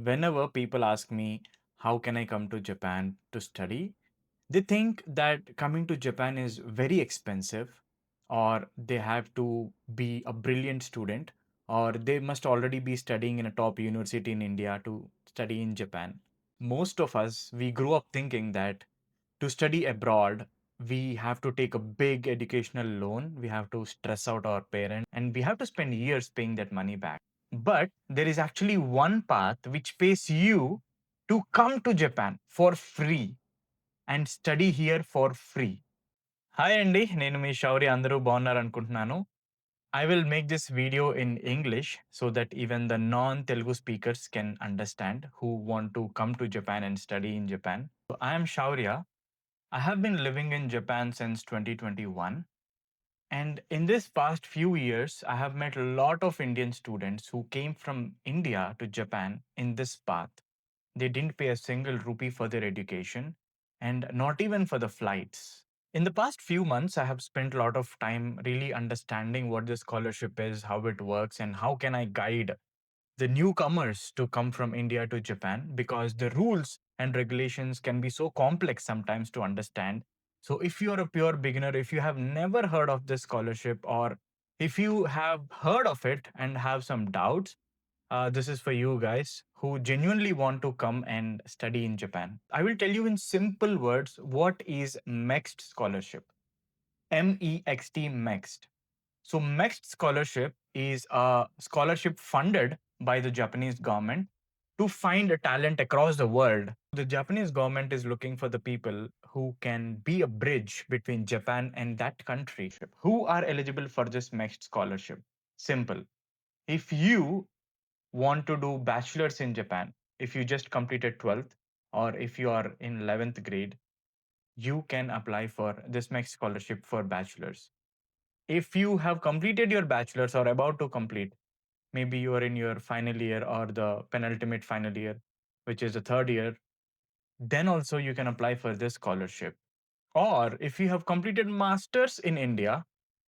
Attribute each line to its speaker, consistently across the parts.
Speaker 1: Whenever people ask me, how can I come to Japan to study? They think that coming to Japan is very expensive, or they have to be a brilliant student, or they must already be studying in a top university in India to study in Japan. Most of us, we grew up thinking that to study abroad, we have to take a big educational loan, we have to stress out our parents, and we have to spend years paying that money back. But there is actually one path which pays you to come to Japan for free and study here for free. Hi అండి, నేను మీ శౌర్య. అందరూ బాగున్నారు అనుకుంటున్నాను. I will make this video in English so that even the non-Telugu speakers can understand who want to come to Japan and study in Japan. So I am Shaurya. I have been living in Japan since 2021. And in this past few years, I have met a lot of Indian students who came from India to Japan in this path. They didn't pay a single rupee for their education and not even for the flights. In the past few months, I have spent a lot of time really understanding what this scholarship is, how it works, and how can I guide the newcomers to come from India to Japan, because the rules and regulations can be so complex sometimes to understand. So, if you're a pure beginner, if you have never heard of this scholarship, or if you have heard of it and have some doubts, this is for you guys who genuinely want to come and study in Japan. I will tell you in simple words what is MEXT Scholarship. MEXT MEXT. So MEXT Scholarship is a scholarship funded by the Japanese government to find a talent across the world. The Japanese government is looking for the people who can be a bridge between Japan and that country. Who are eligible for this MEXT Scholarship? Simple. If you want to do bachelors in Japan, if you just completed 12th, or if you are in 11th grade, you can apply for this MEXT Scholarship for bachelors. If you have completed your bachelor's or about to complete, maybe you are in your final year or the penultimate final year, which is the third year, then also you can apply for this scholarship. Or if you have completed master's in India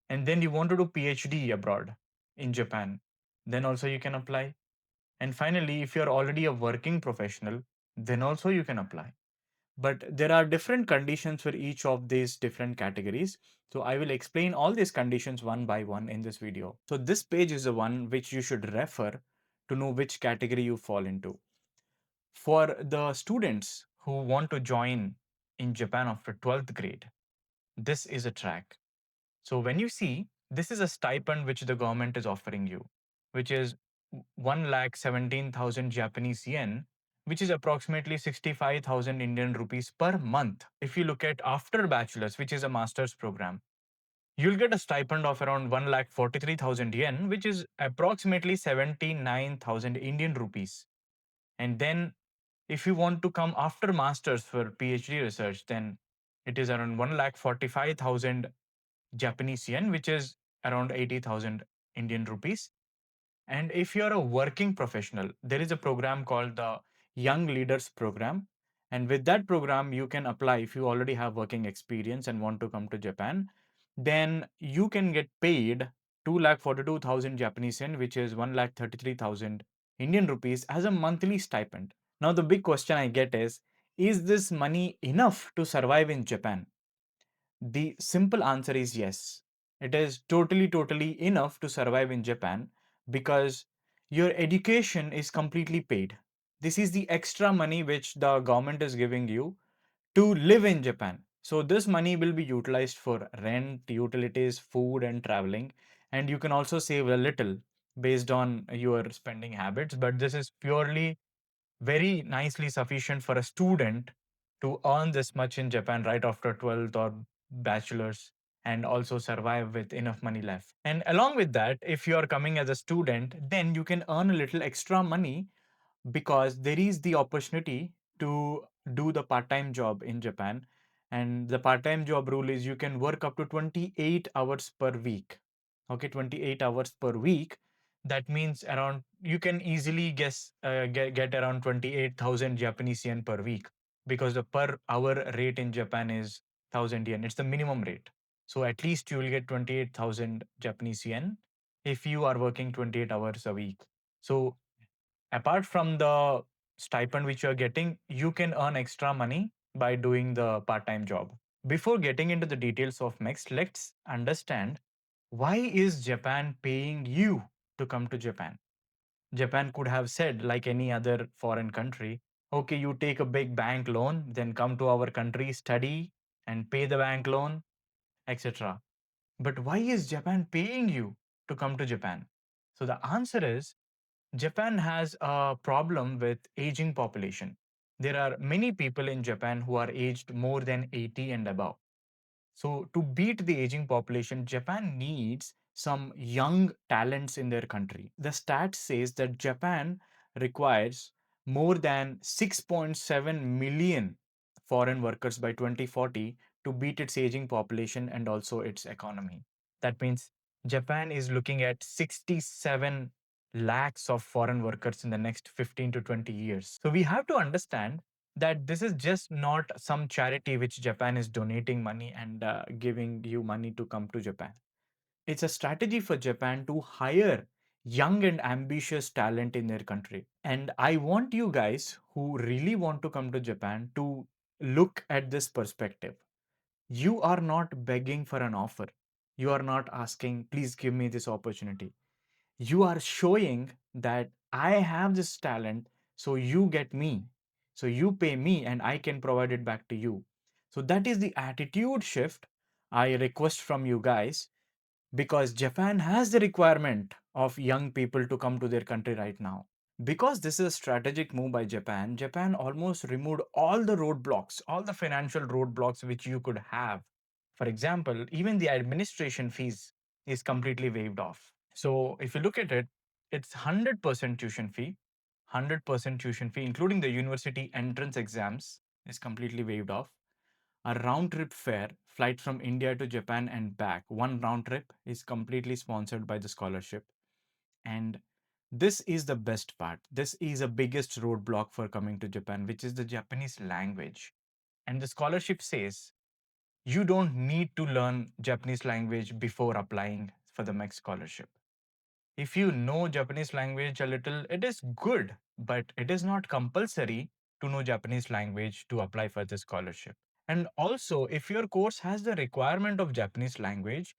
Speaker 1: and then you want to do PhD abroad in Japan, then also you can apply. And finally, if you're already a working professional, then also you can apply. But there are different conditions for each of these different categories. So I will explain all these conditions one by one in this video. So this page is the one which you should refer to know which category you fall into. For the students who want to join in Japan after 12th grade, this is a track. So when you see, this is a stipend which the government is offering you, which is 1,17,000 Japanese yen, which is approximately 65,000 Indian rupees per month. If you look at after bachelor's, which is a master's program, you'll get a stipend of around 1,43,000 yen, which is approximately 79,000 Indian rupees. And then if you want to come after master's for PhD research, then it is around 1,45,000 Japanese yen, which is around 80,000 Indian rupees. And if you're a working professional, there is a program called the Young Leaders Program. And with that program, you can apply if you already have working experience and want to come to Japan. Then you can get paid 2,42,000 Japanese yen, which is 1,33,000 Indian rupees, as a monthly stipend. Now, the big question I get is this money enough to survive in Japan? The simple answer is yes. It is totally enough to survive in Japan, because your education is completely paid. This is the extra money which the government is giving you to live in Japan. So this money will be utilized for rent, utilities, food, and traveling. And you can also save a little based on your spending habits. But this is purely very nicely sufficient for a student to earn this much in Japan right after 12th or bachelor's, and also survive with enough money left. And along with that, if you are coming as a student, then you can earn a little extra money, because there is the opportunity to do the part-time job in Japan. And the part-time job rule is you can work up to 28 hours per week. Okay, 28 hours per week. That means around, you can easily get around 28,000 Japanese yen per week, because the per hour rate in Japan is 1,000 yen. It's the minimum rate. So at least you will get 28,000 Japanese yen if you are working 28 hours a week. So apart from the stipend which you're getting, you can earn extra money by doing the part time job. Before getting into the details of MEXT, let's understand why is Japan paying you to come to Japan? Japan could have said, like any other foreign country, okay, you take a big bank loan, then come to our country, study, and pay the bank loan, etc. But why is Japan paying you to come to Japan? So the answer is Japan has a problem with aging population. There are many people in Japan who are aged more than 80 and above. So, to beat the aging population, Japan needs some young talents in their country. The stat says that Japan requires more than 6.7 million foreign workers by 2040 to beat its aging population and also its economy. That means Japan is looking at 67 lakhs of foreign workers in the next 15 to 20 years. So we have to understand that this is just not some charity which Japan is donating money and giving you money to come to Japan. It's a strategy for Japan to hire young and ambitious talent in their country. And I want you guys who really want to come to Japan to look at this perspective. You are not begging for an offer. You are not asking, please give me this opportunity. You are showing that I have this talent, so you get me. So you pay me and I can provide it back to you. So that is the attitude shift I request from you guys, because Japan has the requirement of young people to come to their country right now. Because this is a strategic move by Japan, Japan almost removed all the roadblocks, all the financial roadblocks which you could have. For example, even the administration fees is completely waived off. So if you look at it, it's 100% tuition fee, 100% tuition fee, including the university entrance exams, is completely waived off. A round trip fare, flight from India to Japan and back, one round trip is completely sponsored by the scholarship. And this is the best part. This is a biggest roadblock for coming to Japan, which is the Japanese language. And the scholarship says you don't need to learn Japanese language before applying for the MEXT scholarship. If you know Japanese language a little, it is good, but it is not compulsory to know Japanese language to apply for the scholarship. And also, if your course has the requirement of Japanese language,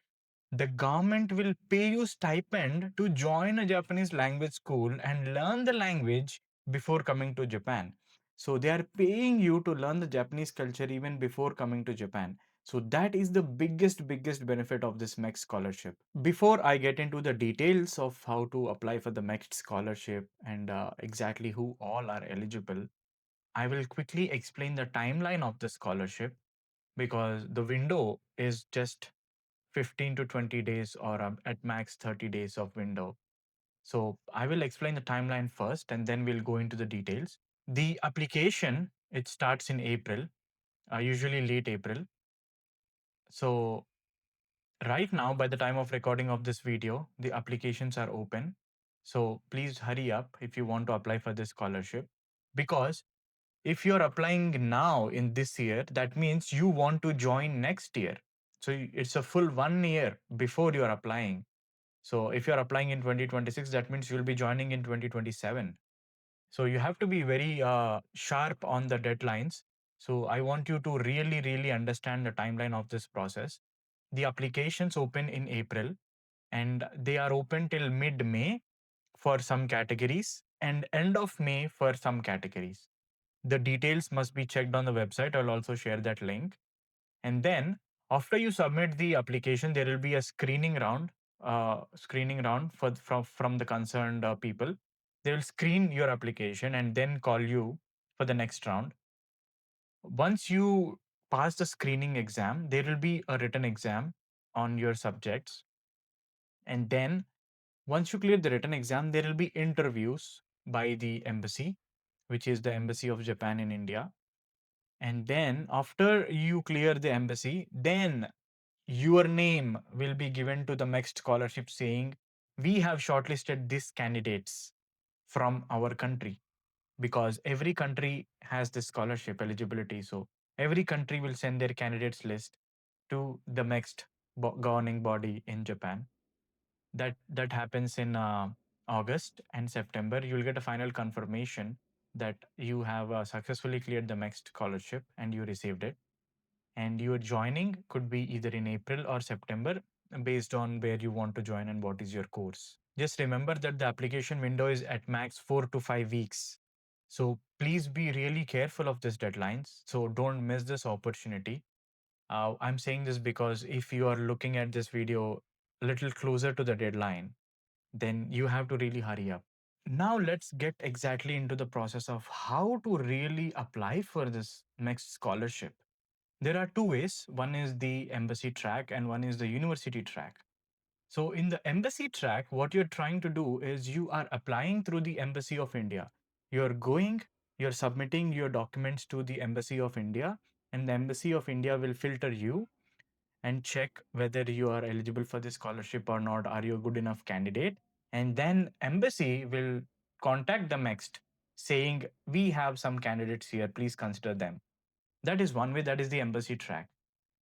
Speaker 1: the government will pay you stipend to join a Japanese language school and learn the language before coming to Japan. So they are paying you to learn the Japanese culture even before coming to Japan. So that is the biggest benefit of this MEXT scholarship. Before I get into the details of how to apply for the MEXT scholarship and exactly who all are eligible, I will quickly explain the timeline of the scholarship, because the window is just 15 to 20 days or at max 30 days of window. So I will explain the timeline first and then we'll go into the details. The application, it starts in April, usually late April. So right now, by the time of recording of this video, the applications are open. So please hurry up if you want to apply for this scholarship, because if you're applying now in this year, that means you want to join next year. So it's a full 1 year before you're applying. So if you're applying in 2026, that means you'll be joining in 2027. So you have to be very sharp on the deadlines. So I want you to really understand the timeline of this process. The applications open in April and they are open till mid-May for some categories and end of May for some categories. The details must be checked on the website. I'll also share that link. And then after you submit the application, there will be a screening round from the concerned people. They will screen your application and then call you for the next round. Once you pass the screening exam, there will be a written exam on your subjects. And then once you clear the written exam, there will be interviews by the embassy, which is the Embassy of Japan in India. And then after you clear the embassy, then your name will be given to the MEXT scholarship saying, we have shortlisted these candidates from our country, because every country has this scholarship eligibility. So every country will send their candidates list to the MEXT governing body in Japan. That happens in August and September. You'll get a final confirmation that you have successfully cleared the MEXT scholarship and you received it. And your joining could be either in April or September based on where you want to join and what is your course. Just remember that the application window is at max 4 to 5 weeks. So please be really careful of these deadlines. So don't miss this opportunity. I'm saying this because if you are looking at this video a little closer to the deadline, then you have to really hurry up. Now let's get exactly into the process of how to really apply for this next scholarship. There are two ways. One is the embassy track and one is the university track. So in the embassy track, what you're trying to do is you are applying through the Embassy of India. You're going, you're submitting your documents to the Embassy of India, and the Embassy of India will filter you and check whether you are eligible for the scholarship or not. Are you a good enough candidate? And then embassy will contact the MEXT saying, we have some candidates here, please consider them. That is one way, that is the embassy track.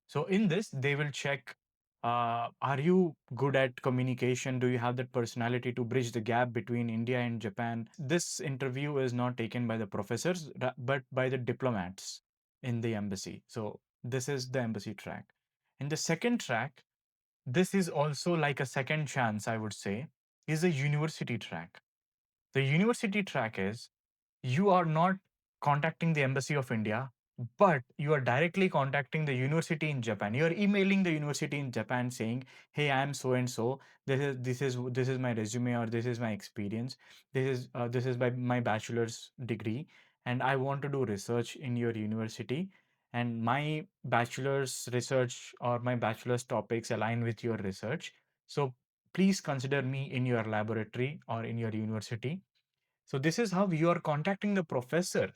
Speaker 1: So in this, they will check, are you good at communication? Do you have that personality to bridge the gap between India and Japan? This interview is not taken by the professors, but by the diplomats in the embassy. So this is the embassy track. In the second track, this is also like a second chance, I would say, is a university track. The university track is you are not contacting the Embassy of India, but you are directly contacting the university in Japan. You are emailing the university in Japan saying, "Hey, I am so and so. This is my resume or this is my experience. This is my bachelor's degree, and I want to do research in your university. And my bachelor's research or my bachelor's topics align with your research. So please consider me in your laboratory or in your university." So this is how you are contacting the professor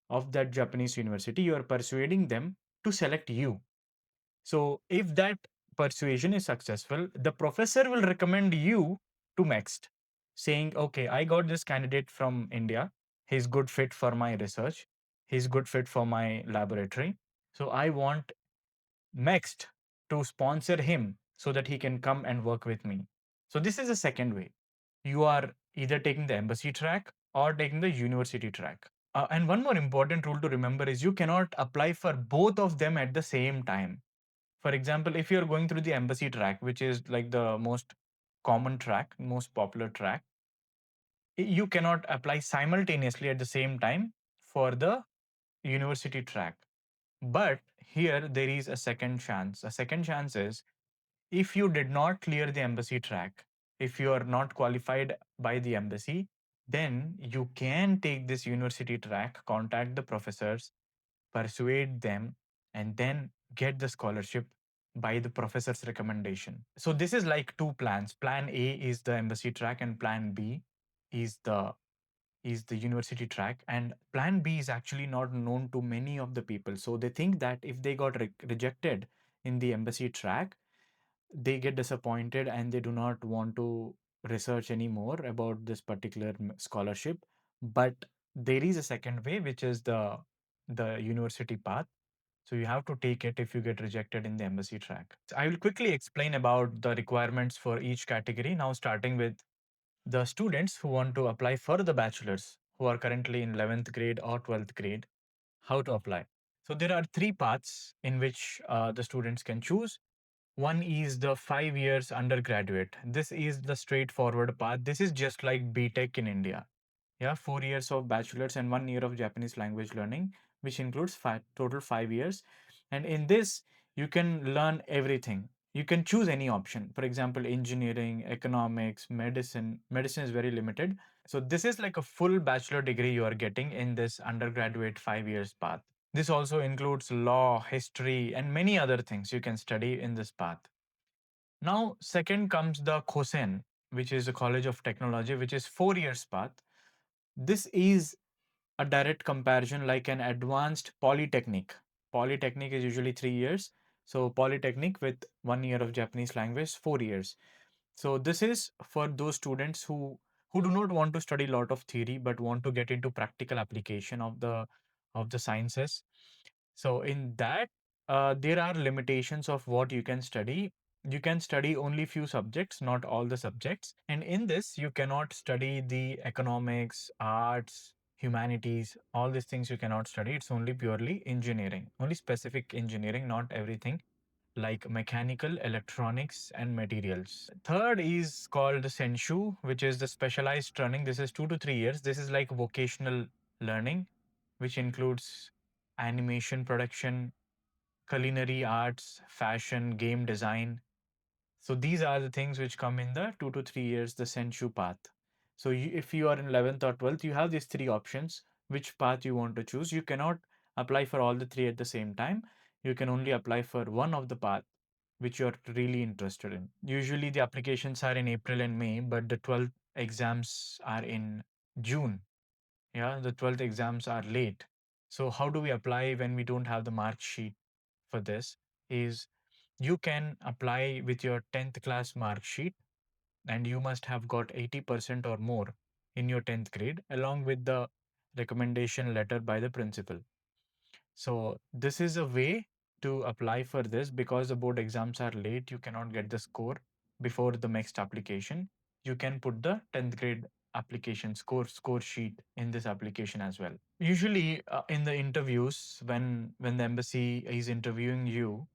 Speaker 1: of that Japanese university. You are persuading them to select you. So if that persuasion is successful, the professor will recommend you to MEXT, saying, okay, I got this candidate from India. He's good fit for my research. He's good fit for my laboratory. So I want MEXT to sponsor him so that he can come and work with me. So this is the second way. You are either taking the embassy track or taking the university track. And one more important rule to remember is you cannot apply for both of them at the same time. For example, if you're going through the embassy track, which is like the most common track, most popular track, you cannot apply simultaneously at the same time for the university track. But here there is a second chance. A second chance is if you did not clear the embassy track, if you are not qualified by the embassy, then you can take this university track, contact the professors, persuade them, and then get the scholarship by the professor's recommendation. So this is like two plans. Plan A is the embassy track, and plan B is the university track. And plan B is actually not known to many of the people. So they think that if they got rejected in the embassy track, they get disappointed and they do not want to research anymore about this particular scholarship. But there is a second way, which is the university path. So you have to take it if you get rejected in the embassy track. So I will quickly explain about the requirements for each category. Now, starting with the students who want to apply for the bachelors, who are currently in 11th grade or 12th grade, how to apply. So there are three paths in which the students can choose. One is the 5 years undergraduate. This is the straightforward path. This is just like Btech in India. Yeah, 4 years of bachelor's and 1 year of Japanese language learning, which includes total 5 years. And in this, you can learn everything. You can choose any option. For example, engineering, economics, medicine. Medicine is very limited. So this is like a full bachelor degree you are getting in this undergraduate 5 years path. This also includes law, history, and many other things you can study in this path. Now, second comes the Kosen, which is the College of Technology, which is 4 years path. This is a direct comparison like an advanced polytechnic. Polytechnic is usually 3 years. So polytechnic with 1 year of Japanese language, 4 years. So this is for those students who do not want to study a lot of theory but want to get into practical application of the sciences. So in that, there are limitations of what you can study. You can study only few subjects, not all the subjects. And in this, you cannot study the economics, arts, humanities, all these things you cannot study. It's only purely engineering, only specific engineering, not everything like mechanical, electronics, and materials. Third is called the Senshu, which is the specialized training. This is 2 to 3 years. This is like vocational learning, which includes animation production, culinary arts, fashion, game design. So these are the things which come in the 2 to 3 years, the Senshu path. So if you are in 11th or 12th, you have these three options, which path you want to choose. You cannot apply for all the three at the same time. You can only apply for one of the path which you're really interested in. Usually the applications are in April and May, but the 12th exams are in June. Yeah, the 12th exams are late. So how do we apply when we don't have the mark sheet for this? Is you can apply with your 10th class mark sheet, and you must have got 80% or more in your 10th grade along with the recommendation letter by the principal. So this is a way to apply for this. Because the board exams are late, you cannot get the score before the next application. You can put the 10th grade application score sheet in this application as well. Usually in the interviews, when the embassy is interviewing you,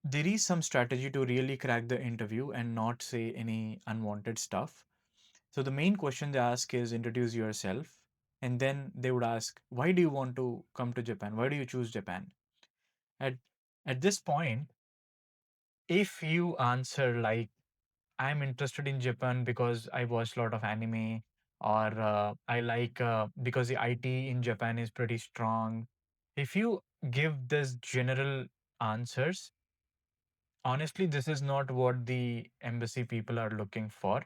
Speaker 1: there is some strategy to really crack the interview and not say any unwanted stuff. So the main question they ask is introduce yourself. And then they would ask, why do you want to come to Japan? Why do you choose Japan? At at this point, if you answer like, I'm interested in Japan because I watched a lot of anime, or I like because the IT in Japan is pretty strong. If you give this general answers, honestly, this is not what the embassy people are looking for.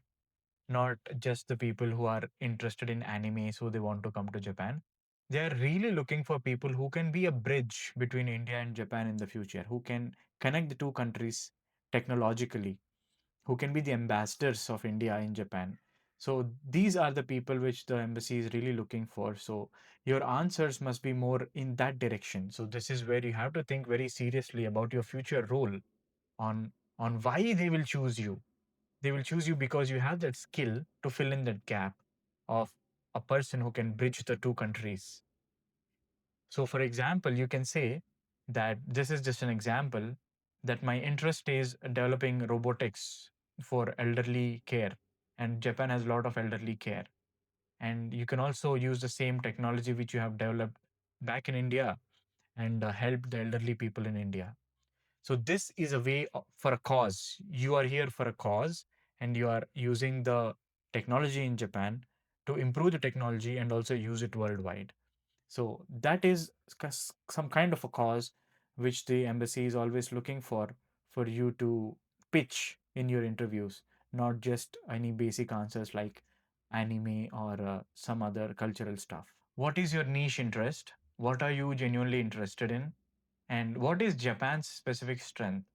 Speaker 1: Not just the people who are interested in anime, so they want to come to Japan. They are really looking for people who can be a bridge between India and Japan in the future, who can connect the two countries technologically, who can be the ambassadors of India in Japan. So these are the people which the embassy is really looking for. So your answers must be more in that direction. So this is where you have to think very seriously about your future role, on why they will choose you. They will choose you because you have that skill to fill in that gap of a person who can bridge the two countries. So, for example, you can say that this is just an example, that my interest is developing robotics for elderly care, and Japan has a lot of elderly care. And you can also use the same technology which you have developed back in India and help the elderly people in India. So this is a way for a cause. You are here for a cause, and you are using the technology in Japan to improve the technology and also use it worldwide. So that is some kind of a cause which the embassy is always looking for you to pitch in your interviews, not just any basic answers like anime or some other cultural stuff. What is your niche interest? What are you genuinely interested in? And what is Japan's specific strength,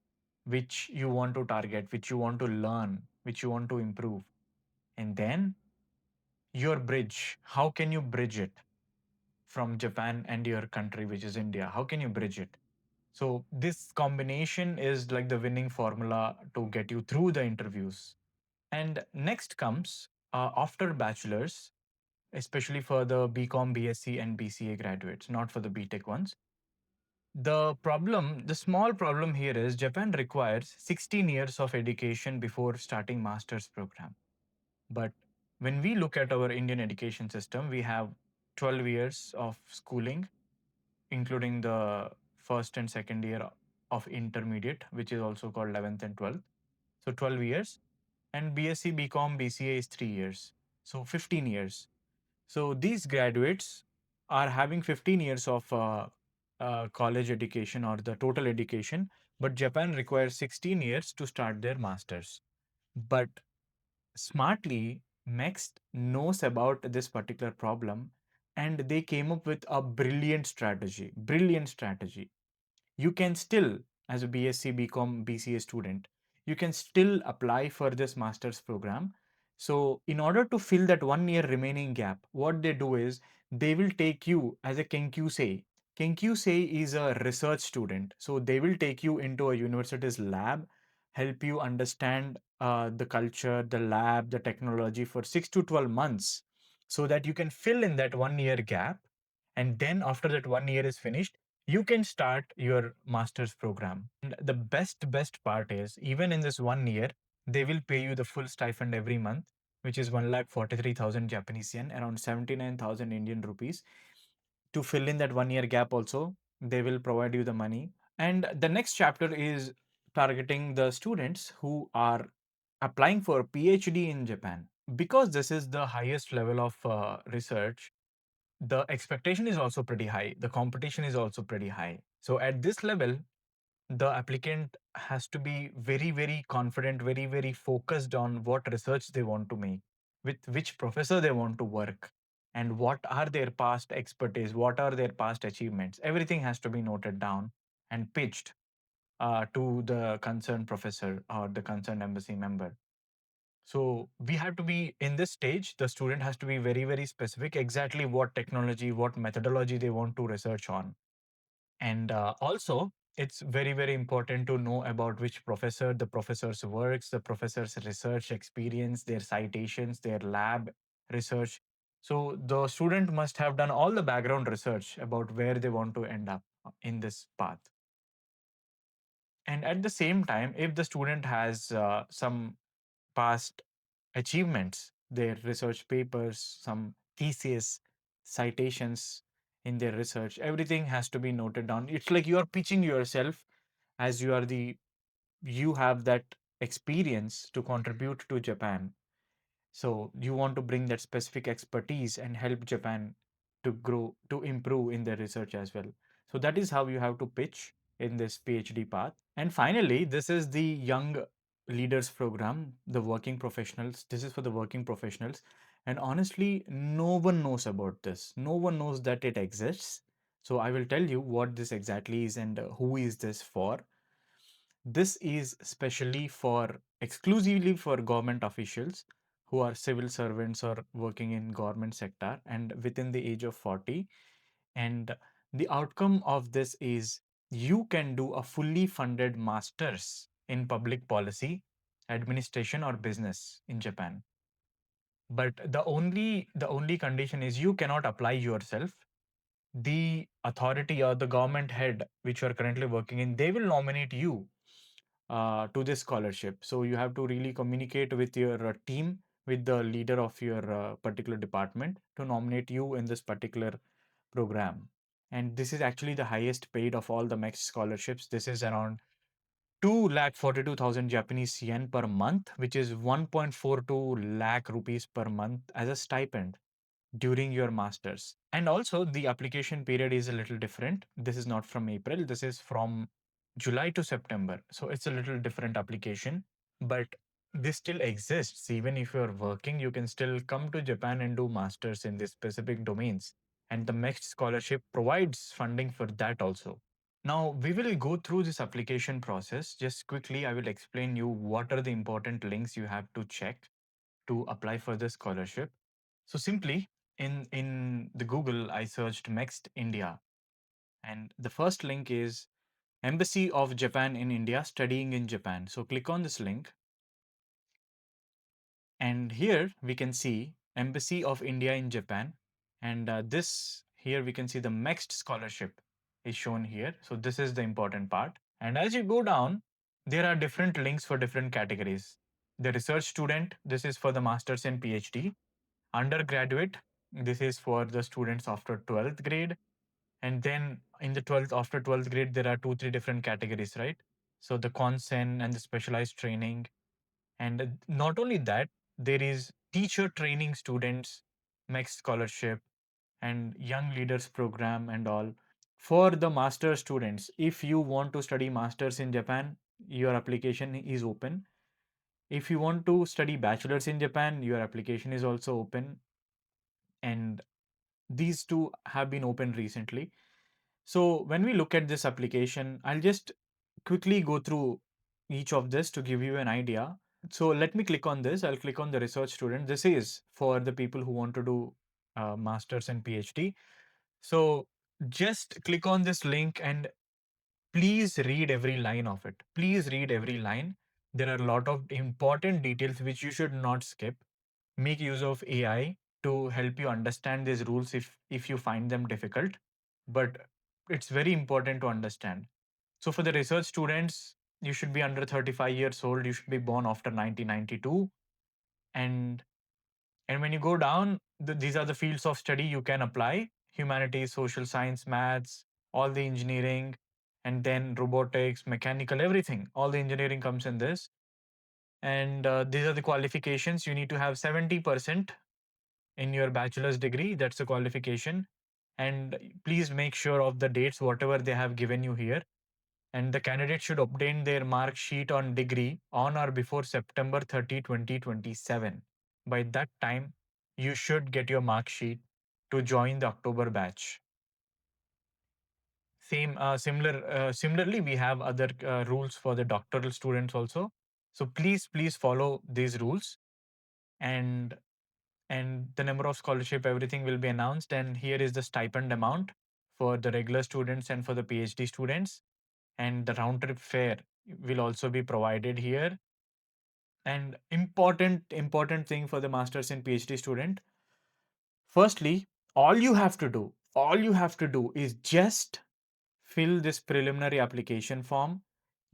Speaker 1: which you want to target, which you want to learn, which you want to improve? And then your bridge, how can you bridge it from Japan and your country, which is India? How can you bridge it? So, this combination is like the winning formula to get you through the interviews. And next comes after bachelor's, especially for the BCom, BSc, and BCA graduates, not for the BTech ones. The small problem here is Japan requires 16 years of education before starting master's program. But when we look at our Indian education system, we have 12 years of schooling, including the first and second year of intermediate, which is also called 11th and 12th. So 12 years. And BSc, BCom, BCA is 3 years. So 15 years. So these graduates are having 15 years of college education or the total education, but Japan requires 16 years to start their masters. But smartly, MEXT knows about this particular problem, and they came up with a brilliant strategy. Brilliant strategy. You can still, as a BSc, BCom, BCA student, you can still apply for this master's program. So, in order to fill that 1 year remaining gap, what they do is they will take you as a Kenkyusei. Kenkyusei is a research student. So, they will take you into a university's lab, help you understand the culture, the lab, the technology for 6 to 12 months. so that you can fill in that 1 year gap. And then after that 1 year is finished, you can start your master's program. And the best part is, even in this 1 year, they will pay you the full stipend every month, which is 1,43,000 Japanese yen, around 79,000 Indian rupees. To fill in that 1 year gap also, they will provide you the money. And the next chapter is targeting the students who are applying for PhD in Japan. Because this is the highest level of research, the expectation is also pretty high. The competition is also pretty high. So at this level, the applicant has to be very, very confident, very, very focused on what research they want to make, with which professor they want to work, and what are their past expertise, what are their past achievements. Everything has to be noted down and pitched to the concerned professor or the concerned embassy member. So we have to be in this stage, the student has to be very, very specific exactly what technology, what methodology they want to research on. And also, it's very, very important to know about which professor, the professor's works, the professor's research experience, their citations, their lab research. So the student must have done all the background research about where they want to end up in this path. And at the same time, if the student has some past achievements, their research papers, some thesis, citations in their research, everything has to be noted down. It's like you are pitching yourself as you have that experience to contribute to Japan. So you want to bring that specific expertise and help Japan to grow, to improve in their research as well. So that is how you have to pitch in this PhD path. And finally, this is the Young Leaders Program, the working professionals. This is for the working professionals. And honestly, no one knows about this. No one knows that it exists. So I will tell you what this exactly is and who is this for. This is specially for exclusively for government officials who are civil servants or working in government sector and within the age of 40. And the outcome of this is you can do a fully funded master's in public policy, administration, or business in Japan. But the only condition is you cannot apply yourself. The authority or the government head which you are currently working in, they will nominate you to this scholarship. So you have to really communicate with your team, with the leader of your particular department to nominate you in this particular program. And this is actually the highest paid of all the MEXT scholarships. This is around 2,42,000 Japanese yen per month, which is 1.42 lakh rupees per month as a stipend during your masters. And also the application period is a little different. This is not from April, this is from July to September. So it's a little different application, but this still exists. Even if you're working, you can still come to Japan and do masters in these specific domains. And the MEXT scholarship provides funding for that also. Now we will go through this application process. Just quickly, I will explain you what are the important links you have to check to apply for the scholarship. So simply in the Google, I searched MEXT India, and the first link is Embassy of Japan in India, studying in Japan. So click on this link, and here we can see Embassy of India in Japan, and this here we can see the MEXT scholarship is shown here. So this is the important part. And as you go down, there are different links for different categories. The research student, this is for the masters and PhD. Undergraduate, this is for the students after 12th grade. And then in the 12th, after 12th grade, there are two, three different categories, right? So the consen and the specialized training. And not only that, there is teacher training students, MEXT scholarship, and young leaders program and all. For the master students, if you want to study masters in Japan, your application is open. If you want to study bachelors in Japan, your application is also open. And these two have been opened recently. So when we look at this application, I'll just quickly go through each of this to give you an idea. So let me click on this. I'll click on the research student. This is for the people who want to do masters and PhD. So just click on this link and please read every line of it. Please read every line. There are a lot of important details which you should not skip. Make use of AI to help you understand these rules if you find them difficult, but it's very important to understand. So for the research students, you should be under 35 years old. You should be born after 1992. And when you go down, these are the fields of study you can apply: humanities, social science, maths, all the engineering, and then robotics, mechanical, everything. All the engineering comes in this. And these are the qualifications. You need to have 70% in your bachelor's degree. That's the qualification. And please make sure of the dates, whatever they have given you here. And the candidate should obtain their mark sheet on degree on or before September 30, 2027. By that time, you should get your mark sheet to join the October batch. Similarly, we have other rules for the doctoral students also. So please follow these rules, and the number of scholarship, everything will be announced. And here is the stipend amount for the regular students and for the PhD students. And the round trip fare will also be provided here. And important thing for the masters and PhD student. Firstly, all you have to do is just fill this preliminary application form,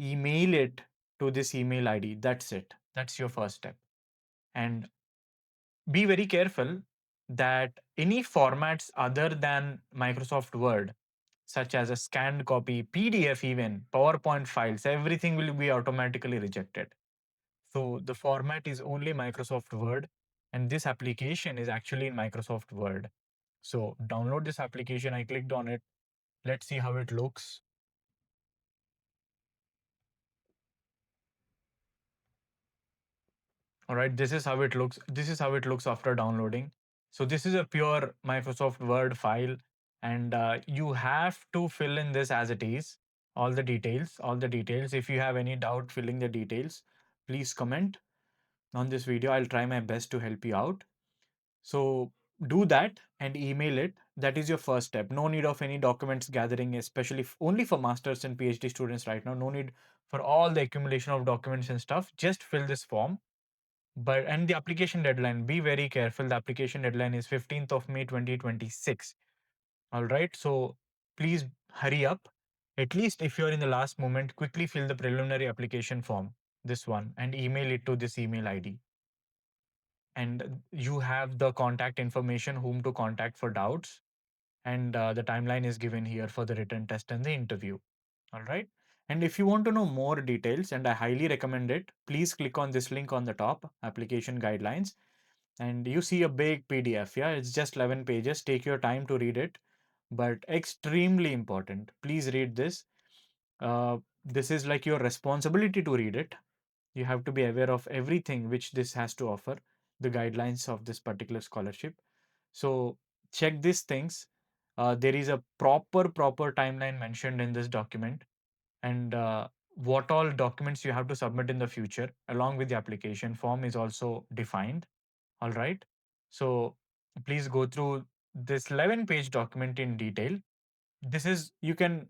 Speaker 1: email it to this email ID. That's it. That's your first step. And be very careful that any formats other than Microsoft Word, such as a scanned copy, PDF, even PowerPoint files, everything will be automatically rejected. So the format is only Microsoft Word, and this application is actually in Microsoft Word. So download this application. I clicked on it. Let's see how it looks. All right, this is how it looks. This is how it looks after downloading. So this is a pure Microsoft Word file, and you have to fill in this as it is. All the details, all the details. If you have any doubt filling the details, please comment on this video. I'll try my best to help you out. So do that and email it. That is your first step. No need of any documents gathering, especially only for masters and PhD students right now. No need for all the accumulation of documents and stuff. Just fill this form. But and the application deadline, be very careful. The application deadline is 15th of May 2026. All right. So please hurry up. At least if you're in the last moment, quickly fill the preliminary application form, this one, and email it to this email ID. And you have the contact information, whom to contact for doubts. And the timeline is given here for the written test and the interview. All right. And if you want to know more details, and I highly recommend it, please click on this link on the top, application guidelines, and you see a big PDF. Yeah, it's just 11 pages. Take your time to read it, but extremely important. Please read this. This is like your responsibility to read it. You have to be aware of everything which this has to offer, the guidelines of this particular scholarship. So check these things. There is a proper timeline mentioned in this document, and what all documents you have to submit in the future along with the application form is also defined. All right. So please go through this 11-page document in detail. This is you can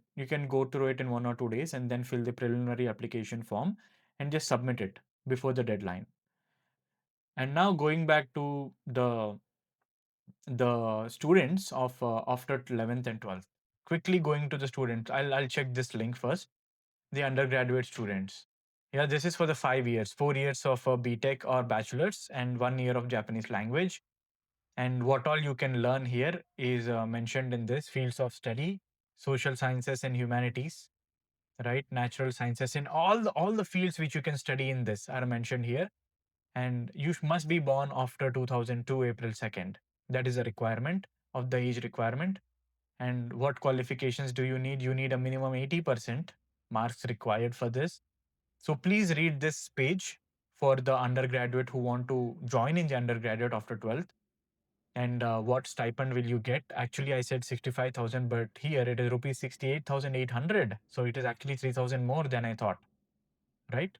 Speaker 1: go through it in 1 or 2 days and then fill the preliminary application form and just submit it before the deadline. And now going back to the students of after 11th and 12th. Quickly going to the students. I'll check this link first. The undergraduate students. Yeah, this is for the 5 years, 4 years of Btech or Bachelors, and 1 year of Japanese language. And what all you can learn here is mentioned in this: fields of study, social sciences and humanities, right? Natural sciences, and all the fields which you can study in this are mentioned here. And you must be born after 2002 April 2nd. That is a requirement of the age requirement. And what qualifications do you need? You need a minimum 80% marks required for this. So please read this page for the undergraduate who want to join in the undergraduate after 12th. And what stipend will you get? Actually, I said 65,000, but here it is rupees 68,800. So it is actually 3,000 more than I thought, right?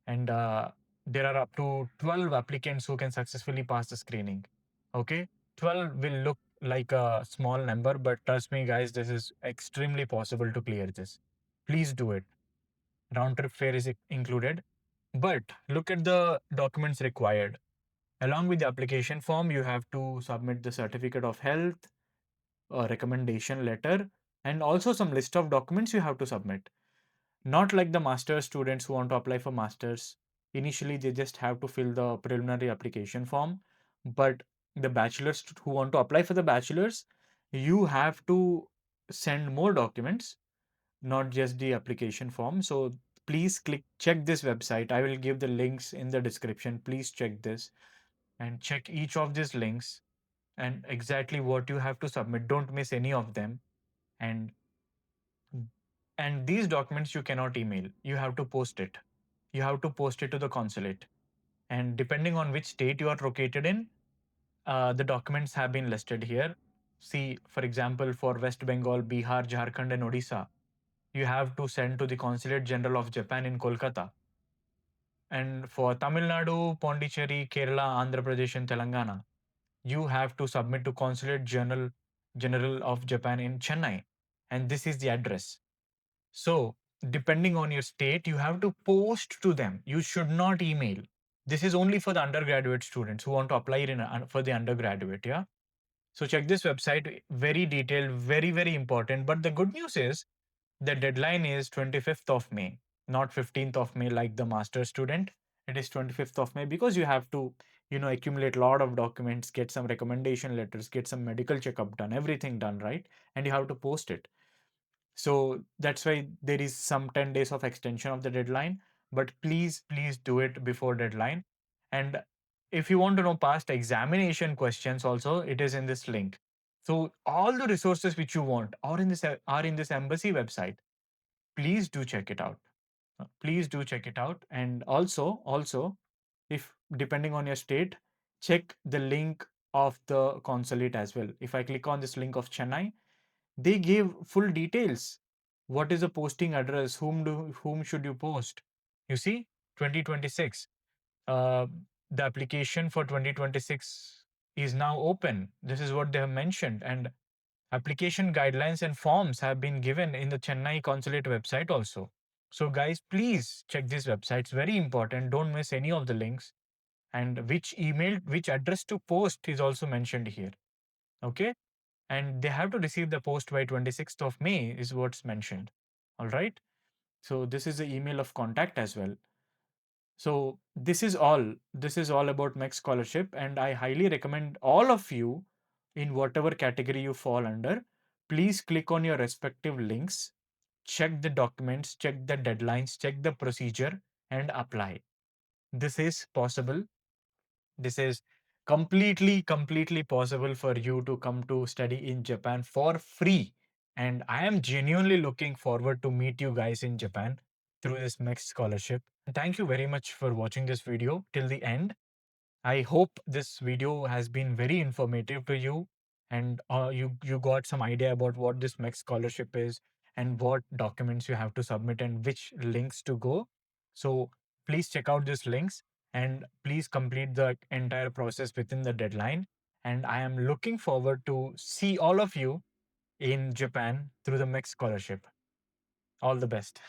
Speaker 1: And there are up to 12 applicants who can successfully pass the screening. Okay, 12 will look like a small number, but trust me, guys, this is extremely possible to clear this. Please do it. Round trip fare is included. But look at the documents required. Along with the application form, you have to submit the certificate of health, a recommendation letter, and also some list of documents you have to submit. Not like the master's students who want to apply for masters. Initially, they just have to fill the preliminary application form. But the bachelors who want to apply for the bachelors, you have to send more documents, not just the application form. So please check this website. I will give the links in the description. Please check this and check each of these links and exactly what you have to submit. Don't miss any of them. And and these documents you cannot email. You have to post it. You have to post it to the consulate. And depending on which state you are located in, the documents have been listed here. See, for example, for West Bengal, Bihar, Jharkhand, and Odisha, you have to send to the Consulate General of Japan in Kolkata. And for Tamil Nadu, Pondicherry, Kerala, Andhra Pradesh, and Telangana, you have to submit to General of Japan in Chennai. And this is the address. So, depending on your state, you have to post to them. You should not email. This is only for the undergraduate students who want to apply for the undergraduate. Yeah. So, check this website. Very detailed, very, very important. But the good news is the deadline is 25th of May, not 15th of May like the master student. It is 25th of May because you have to, accumulate a lot of documents, get some recommendation letters, get some medical checkup done, everything done, right? And you have to post it. So that's why there is some 10 days of extension of the deadline. But please do it before deadline. And if you want to know past examination questions also, it is in this link. So all the resources which you want are in this embassy website. Please do check it out. Please do check it out. And also, if depending on your state, check the link of the consulate as well. If I click on this link of Chennai, they gave full details. What is the posting address? Whom should you post? You see, 2026. Uh, the application for 2026 is now open. This is what they have mentioned, and application guidelines and forms have been given in the Chennai consulate website also. So, guys, please check this website. It's very important. Don't miss any of the links. And which address to post is also mentioned here. Okay, and they have to receive the post by 26th of May is what's mentioned. All right. So this is the email of contact as well. So this is all about MEXT Scholarship, and I highly recommend all of you in whatever category you fall under, please click on your respective links, check the documents, check the deadlines, check the procedure, and apply. This is possible. This is completely possible for you to come to study in Japan for free. And I am genuinely looking forward to meet you guys in Japan through this MEXT scholarship. Thank you very much for watching this video till the end. I hope this video has been very informative to you, and you got some idea about what this MEXT scholarship is and what documents you have to submit and which links to go. So please check out these links and please complete the entire process within the deadline. And I am looking forward to see all of you in Japan through the MEXT scholarship. All the best.